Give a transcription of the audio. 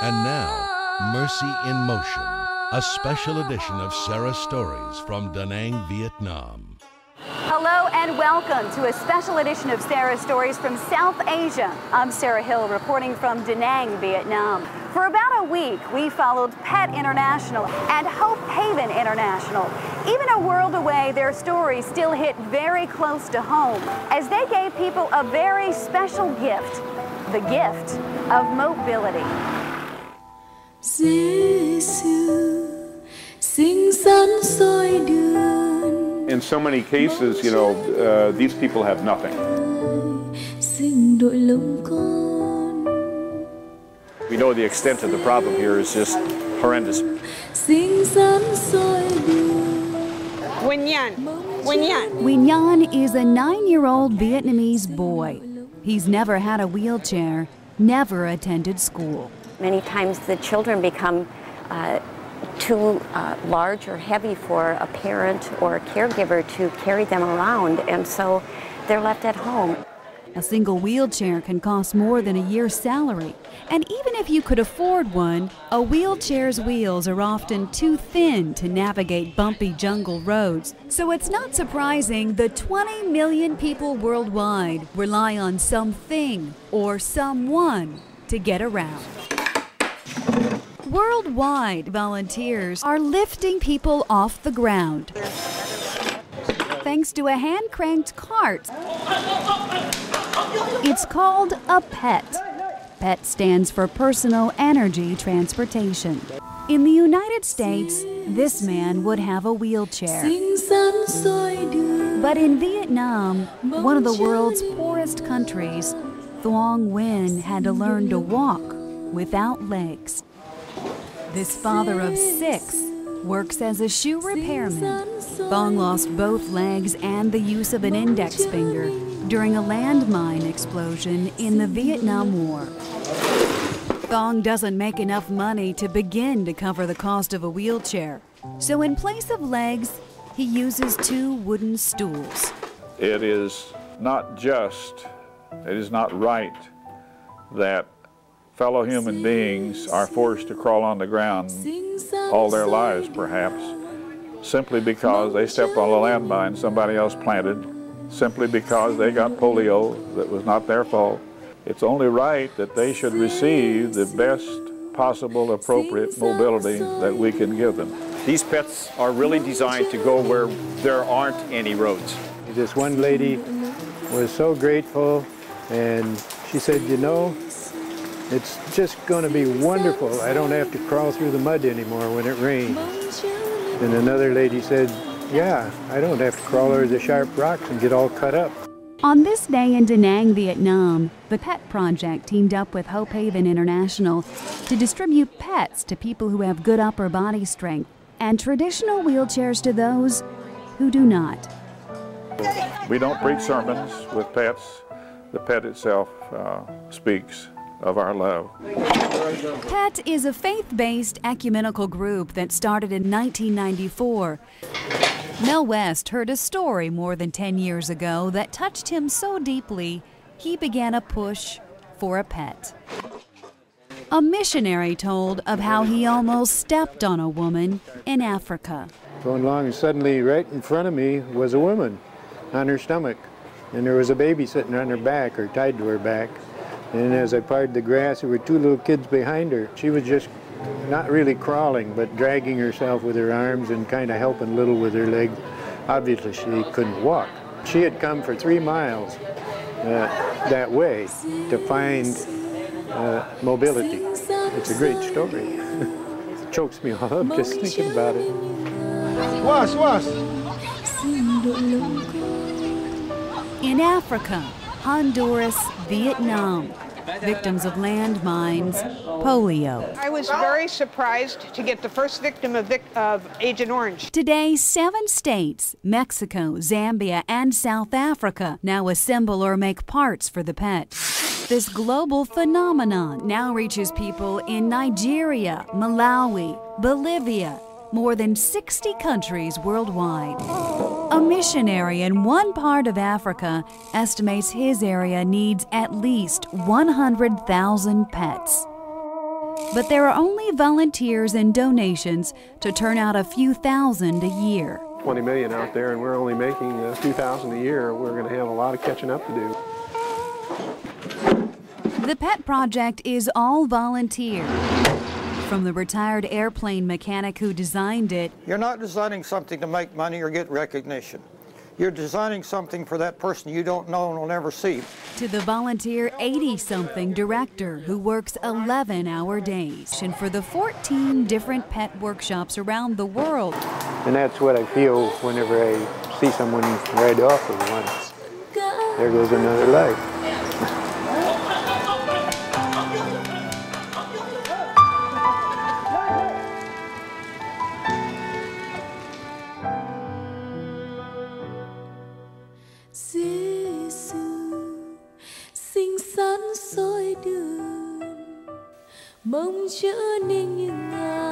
And now, Mercy in Motion, a special edition of Sarah's Stories from Da Nang, Vietnam. Hello and welcome to a special edition of Sarah's Stories from South Asia. I'm Sarah Hill reporting from Da Nang, Vietnam. For about a week, we followed Pet International and Hope Haven International. Even a world away, their stories still hit very close to home as they gave people a very special gift, the gift of mobility. In so many cases, these people have nothing. We know the extent of the problem here is just horrendous. Nguyen Nhan is a 9-year-old Vietnamese boy. He's never had a wheelchair, never attended school. Many times the children become too large or heavy for a parent or a caregiver to carry them around, and so they're left at home. A single wheelchair can cost more than a year's salary, and even if you could afford one, a wheelchair's wheels are often too thin to navigate bumpy jungle roads. So it's not surprising the 20 million people worldwide rely on something or someone to get around. Worldwide, volunteers are lifting people off the ground thanks to a hand-cranked cart. It's called a PET. PET stands for Personal Energy Transportation. In the United States, this man would have a wheelchair. But in Vietnam, one of the world's poorest countries, Thuong Nguyen had to learn to walk without legs. This father of 6 works as a shoe repairman. Thuong lost both legs and the use of an index finger during a landmine explosion in the Vietnam War. Thuong doesn't make enough money to begin to cover the cost of a wheelchair. So in place of legs, he uses 2 wooden stools. It is not right that fellow human beings are forced to crawl on the ground all their lives, perhaps, simply because they stepped on a landmine somebody else planted, simply because they got polio that was not their fault. It's only right that they should receive the best possible appropriate mobility that we can give them. These pets are really designed to go where there aren't any roads. This one lady was so grateful, and she said, it's just going to be wonderful. I don't have to crawl through the mud anymore when it rains. And another lady said, yeah, I don't have to crawl over the sharp rocks and get all cut up. On this day in Da Nang, Vietnam, the PET Project teamed up with Hope Haven International to distribute pets to people who have good upper body strength and traditional wheelchairs to those who do not. We don't preach sermons with pets. The pet itself speaks of our love. PET is a faith-based ecumenical group that started in 1994. Mel West heard a story more than 10 years ago that touched him so deeply, he began a push for a pet. A missionary told of how he almost stepped on a woman in Africa. Going along, and suddenly right in front of me was a woman on her stomach, and there was a baby sitting on her back or tied to her back. And as I parted the grass, there were 2 little kids behind her. She was just not really crawling, but dragging herself with her arms and kind of helping a little with her legs. Obviously, she couldn't walk. She had come for 3 miles that way to find mobility. It's a great story. It chokes me all up just thinking about it. In Africa, Honduras, Vietnam, victims of landmines, polio. I was very surprised to get the first victim of Agent Orange. Today, 7 states, Mexico, Zambia, and South Africa now assemble or make parts for the PET. This global phenomenon now reaches people in Nigeria, Malawi, Bolivia, more than 60 countries worldwide. A missionary in one part of Africa estimates his area needs at least 100,000 pets. But there are only volunteers and donations to turn out a few thousand a year. 20 million out there, and we're only making a few thousand a year. We're going to have a lot of catching up to do. The Pet Project is all volunteer. From the retired airplane mechanic who designed it, you're not designing something to make money or get recognition. You're designing something for that person you don't know and will never see. To the volunteer 80-something director who works 11-hour days and for the 14 different pet workshops around the world. And that's what I feel whenever I see someone ride off with one. There goes another life. Xinh xắn soi đường mong chữa nên như ngài.